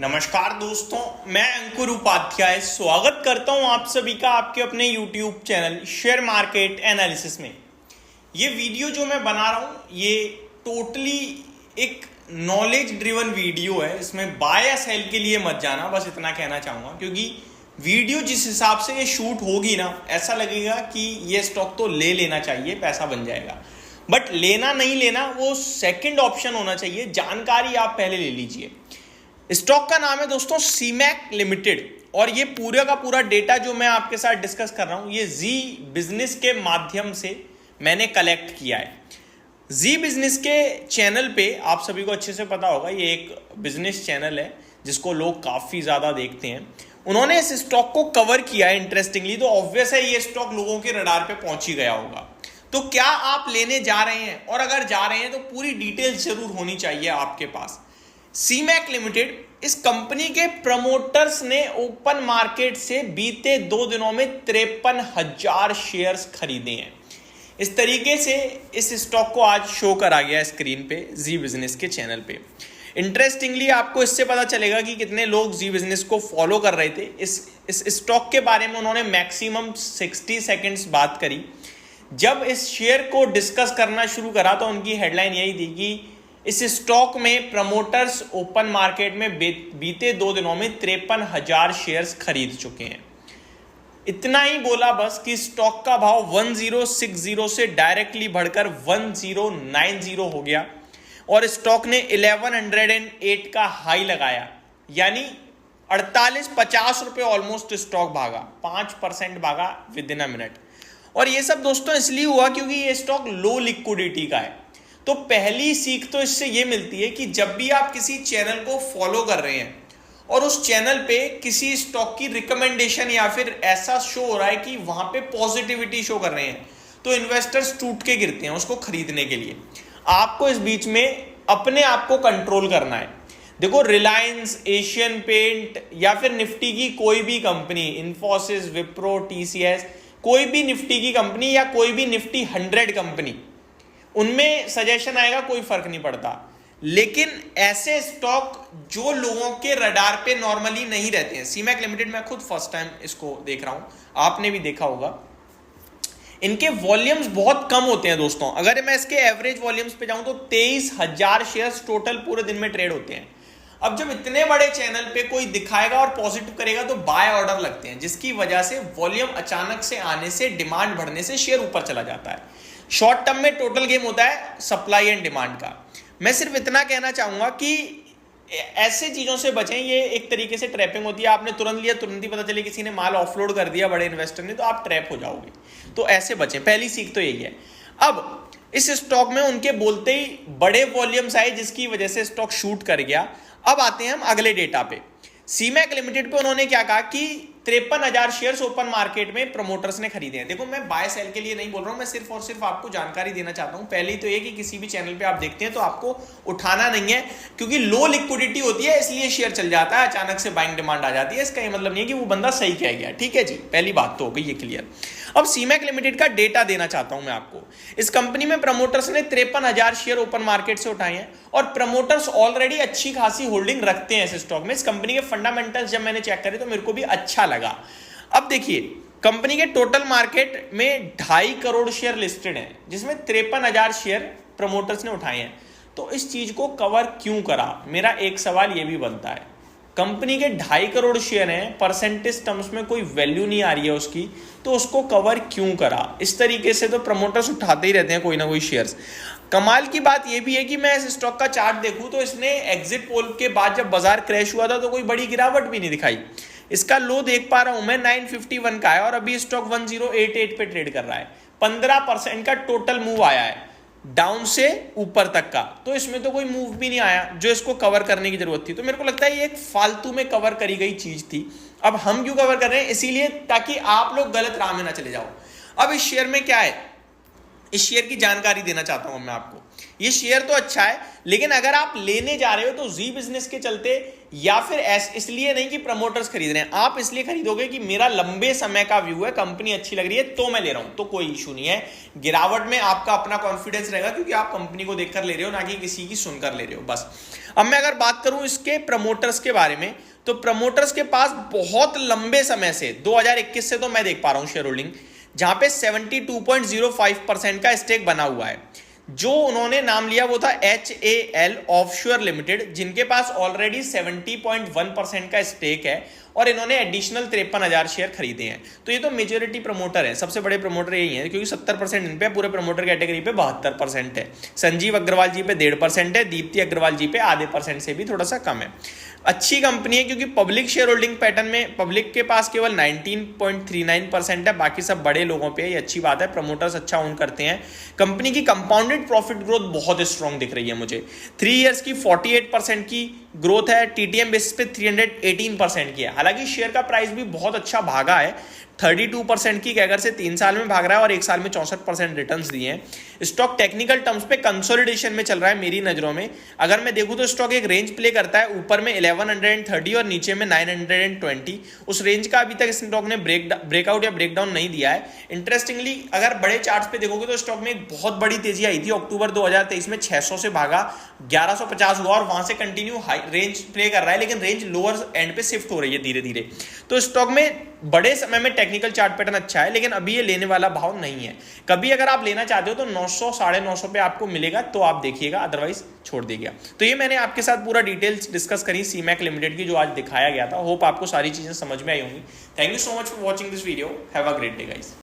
नमस्कार दोस्तों, मैं अंकुर उपाध्याय स्वागत करता हूं आप सभी का आपके अपने YouTube channel share market analysis में। ये वीडियो जो मैं बना रहा हूं ये टोटली एक नॉलेज ड्रिवन वीडियो है। इसमें बाय या सेल के लिए मत जाना, बस इतना कहना चाहूंगा, क्योंकि वीडियो जिस हिसाब से ये शूट होगी ना, ऐसा लगेगा कि ये स्टॉक तो ले लेना चाहिए, पैसा बन जाएगा। बट लेना नहीं लेना वो सेकंड ऑप्शन होना चाहिए, जानकारी आप पहले ले लीजिए। स्टॉक का नाम है दोस्तों सीमैक लिमिटेड, और ये पूरा का पूरा डेटा जो मैं आपके साथ डिस्कस कर रहा हूं ये जी बिजनेस के माध्यम से मैंने कलेक्ट किया है। जी बिजनेस के चैनल पे आप सभी को अच्छे से पता होगा, ये एक बिजनेस चैनल है जिसको लोग काफी ज्यादा देखते हैं। उन्होंने इस स्टॉक को कवर किया है इंटरेस्टिंगली, तो ऑब्वियस है ये स्टॉक लोगों के रडार पे पहुंच ही गया होगा। तो क्या आप लेने जा रहे हैं, और अगर जा रहे हैं तो पूरी डिटेल जरूर होनी चाहिए आपके पास। सीमैक लिमिटेड, इस कंपनी के प्रमोटर्स ने ओपन मार्केट से बीते 2 दिनों में 53,000 शेयर्स खरीदे हैं। इस तरीके से इस स्टॉक को आज शो करा गया स्क्रीन पे जी बिजनेस के चैनल पे। इंटरेस्टिंगली आपको इससे पता चलेगा कि कितने लोग जी बिजनेस को फॉलो कर रहे थे। इस स्टॉक के बारे में उन्होंने मैक्सिमम 60 सेकेंड्स बात करी। जब इस शेयर को डिस्कस करना शुरू करा तो उनकी हेडलाइन यही थी कि इस स्टॉक में प्रमोटर्स ओपन मार्केट में बीते 2 दिनों में 53,000 शेयर्स खरीद चुके हैं। इतना ही बोला बस कि स्टॉक का भाव 1060 से डायरेक्टली बढ़कर 1090 हो गया, और स्टॉक ने 1108 का हाई लगाया, यानी 48-50 रुपए ऑलमोस्ट स्टॉक भागा, 5% भागा विद इन अ मिनट। और ये सब दोस्तों इसलिए हुआ क्योंकि ये स्टॉक लो लिक्विडिटी का है। तो पहली सीख तो इससे ये मिलती है कि जब भी आप किसी चैनल को फॉलो कर रहे हैं और उस चैनल पे किसी स्टॉक की रिकमेंडेशन या फिर ऐसा शो हो रहा है कि वहां पे पॉजिटिविटी शो कर रहे हैं, तो इन्वेस्टर्स टूट के गिरते हैं उसको खरीदने के लिए। आपको इस बीच में अपने आप को कंट्रोल करना है। देखो, रिलायंस, एशियन पेंट या फिर निफ्टी की कोई भी कंपनी, इन्फोसिस, विप्रो, टीसीएस, कोई भी निफ्टी की कंपनी या कोई भी निफ्टी 100 कंपनी, उनमें सजेशन आएगा, कोई फर्क नहीं पड़ता। लेकिन ऐसे स्टॉक जो लोगों के रडार पे नॉर्मली नहीं रहते हैं, सीमैक लिमिटेड मैं खुद फर्स्ट टाइम इसको देख रहा हूं, आपने भी देखा होगा, इनके वॉल्यूम्स बहुत कम होते हैं दोस्तों। अगर मैं इसके एवरेज वॉल्यूम्स पे जाऊं तो 23,000 शेयर्स टोटल पूरे दिन में ट्रेड होते हैं। अब जब इतने बड़े चैनल पे कोई दिखाएगा और पॉजिटिव करेगा तो बाय ऑर्डर लगते हैं, जिसकी वजह से वॉल्यूम अचानक से आने से, डिमांड बढ़ने से शेयर ऊपर चला जाता है। शॉर्ट टर्म में टोटल गेम होता है सप्लाई एंड डिमांड का। मैं सिर्फ इतना कहना चाहूंगा कि ऐसे चीजों से बचें, ये एक तरीके से ट्रैपिंग होती है। आपने तुरंत लिया, तुरंत ही पता चले किसी ने माल ऑफलोड कर दिया बड़े इन्वेस्टर ने, तो आप ट्रैप हो जाओगे। तो ऐसे बचें, पहली सीख तो यही है। अब इस स्टॉक में उनके बोलते ही बड़े वॉल्यूम्स आए, जिसकी वजह से स्टॉक शूट कर गया। अब आते हैं हम अगले डेटा पे। सीमैक लिमिटेड पे उन्होंने क्या कहा कि 53,000 शेयर्स ओपन मार्केट में प्रमोटर्स ने खरीदे हैं। देखो, मैं बाय सेल के लिए नहीं बोल रहा हूं, मैं सिर्फ और सिर्फ आपको जानकारी देना चाहता हूं। पहली तो ये कि किसी भी चैनल पे आप देखते हैं तो आपको उठाना नहीं है, क्योंकि लो लिक्विडिटी होती है, इसलिए शेयर चल जाता है, अचानक से बाइंग डिमांड आ जाती है। इसका ये मतलब नहीं है कि वो बंदा सही कह गया। ठीक है जी, पहली बात तो हो गई ये क्लियर। अब सीमैक लिमिटेड का डेटा देना चाहता हूं मैं आपको। इस कंपनी में प्रमोटर्स ने 53,000 शेयर ओपन मार्केट से उठाए हैं, और प्रमोटर्स ऑलरेडी अच्छी खासी होल्डिंग रखते हैं इस स्टॉक में। इस कंपनी के फंडामेंटल्स जब मैंने चेक करे तो मेरे को भी अच्छा लगा। अब देखिए, कंपनी के टोटल मार्केट में 2.5 करोड़ शेयर लिस्टेड हैं, जिसमें 53,000 शेयर प्रमोटर्स ने उठाए हैं। तो इस चीज को कवर क्यों करा, मेरा एक सवाल यह भी बनता है। कंपनी के 2.5 करोड़ शेयर हैं, परसेंटेज टर्म्स में कोई वैल्यू नहीं आ रही है उसकी, तो उसको कवर क्यों करा? इस तरीके से तो प्रमोटर्स उठाते ही रहते हैं कोई ना कोई शेयर्स। कमाल की बात यह भी है कि मैं इस स्टॉक का चार्ट देखूं तो इसने एग्जिट पोल के बाद जब बाजार क्रैश हुआ था तो कोई बड़ी गिरावट भी नहीं दिखाई। इसका लो देख पा रहा हूं मैं 951 का है, और अभी स्टॉक 1088 पे ट्रेड कर रहा है। 15% का टोटल मूव आया है डाउन से ऊपर तक का, तो इसमें तो कोई मूव भी नहीं आया जो इसको कवर करने की जरूरत थी। तो मेरे को लगता है ये एक फालतू में कवर करी गई चीज थी। अब हम क्यों कवर कर रहे हैं? इसीलिए ताकि आप लोग गलत राह में ना चले जाओ। अब इस शेयर में क्या है, इस शेयर की जानकारी देना चाहता हूं मैं आपको। ये शेयर तो अच्छा है, लेकिन अगर आप लेने जा रहे हो तो जी बिजनेस के चलते या फिर इसलिए नहीं कि प्रमोटर्स खरीद रहे हैं, आप इसलिए खरीदोगे कि मेरा लंबे समय का व्यू है, कंपनी अच्छी लग रही है तो मैं ले रहा हूं, तो कोई इशू नहीं है। गिरावट में आपका अपना कॉन्फिडेंस रहेगा क्योंकि आप कंपनी को देखकर ले रहे हो, ना कि किसी की सुनकर ले रहे हो बस। अब मैं अगर बात करूं इसके प्रमोटर्स के बारे में, तो प्रमोटर्स के पास बहुत लंबे समय से 2021 से तो मैं देख पा रहा हूं शेयर होल्डिंग, जहां पे 72.05% का स्टेक बना हुआ है। जो उन्होंने नाम लिया वो था HAL ऑफशोर लिमिटेड, जिनके पास ऑलरेडी 70.1% का स्टेक है और इन्होंने एडिशनल 53,000 शेयर खरीदे हैं। तो ये तो मेजोरिटी प्रमोटर है, सबसे बड़े प्रमोटर यही है, क्योंकि 70% इन पे, पूरे प्रमोटर कैटेगरी पे 72% है। संजीव अग्रवाल जी पे 1.5% है, दीप्ति अग्रवाल जी पे आधे % से भी थोड़ा सा कम है। अच्छी कंपनी है क्योंकि पब्लिक शेयर होल्डिंग पैटर्न में पब्लिक के पास केवल 19.39% है, बाकी सब बड़े लोगों पे, ये अच्छी बात है, प्रमोटर्स अच्छा ओन करते हैं। कंपनी की कंपाउंडेड प्रॉफिट ग्रोथ बहुत स्ट्रांग दिख रही है मुझे, 3 इयर्स की 48% की ग्रोथ है, TTM बेसिस पे 318% की है। हालांकि शेयर का प्राइस भी बहुत अच्छा भागा है, 32% की कैगर से 3 साल में भाग रहा है और 1 साल में 64% रिटर्न्स दिए हैं। स्टॉक टेक्निकल टर्म्स पे कंसोलिडेशन में चल रहा है मेरी नजरों में। अगर मैं देखूं तो स्टॉक एक रेंज प्ले करता है, ऊपर में 1130 और नीचे में 920, उस रेंज का अभी तक स्टॉक ने ब्रेकआउट या ब्रेकडाउन नहीं दिया है। इंटरेस्टिंगली अगर बड़े चार्ट्स पे देखोगे तो स्टॉक में एक बहुत बड़ी तेजी आई थी अक्टूबर 2023 में, 600 से भागा 1150 हुआ और वहां से कंटिन्यू हाई रेंज प्ले कर रहा है, लेकिन रेंज लोअर एंड पे शिफ्ट हो रही है धीरे धीरे। तो स्टॉक में बड़े समय में टेक्निकल चार्ट पैटर्न अच्छा है, लेकिन अभी ये लेने वाला भाव नहीं है। कभी अगर आप लेना चाहते हो तो 900 950 पे आपको मिलेगा तो आप देखिएगा, अदरवाइज छोड़ दीजिएगा। तो ये मैंने आपके साथ पूरा डिटेल्स डिस्कस करी सीमैक लिमिटेड की, जो आज दिखाया गया था। होप आपको सारी चीजें समझ में आई होंगी। Thank you so much for watching this video. Have a great day guys.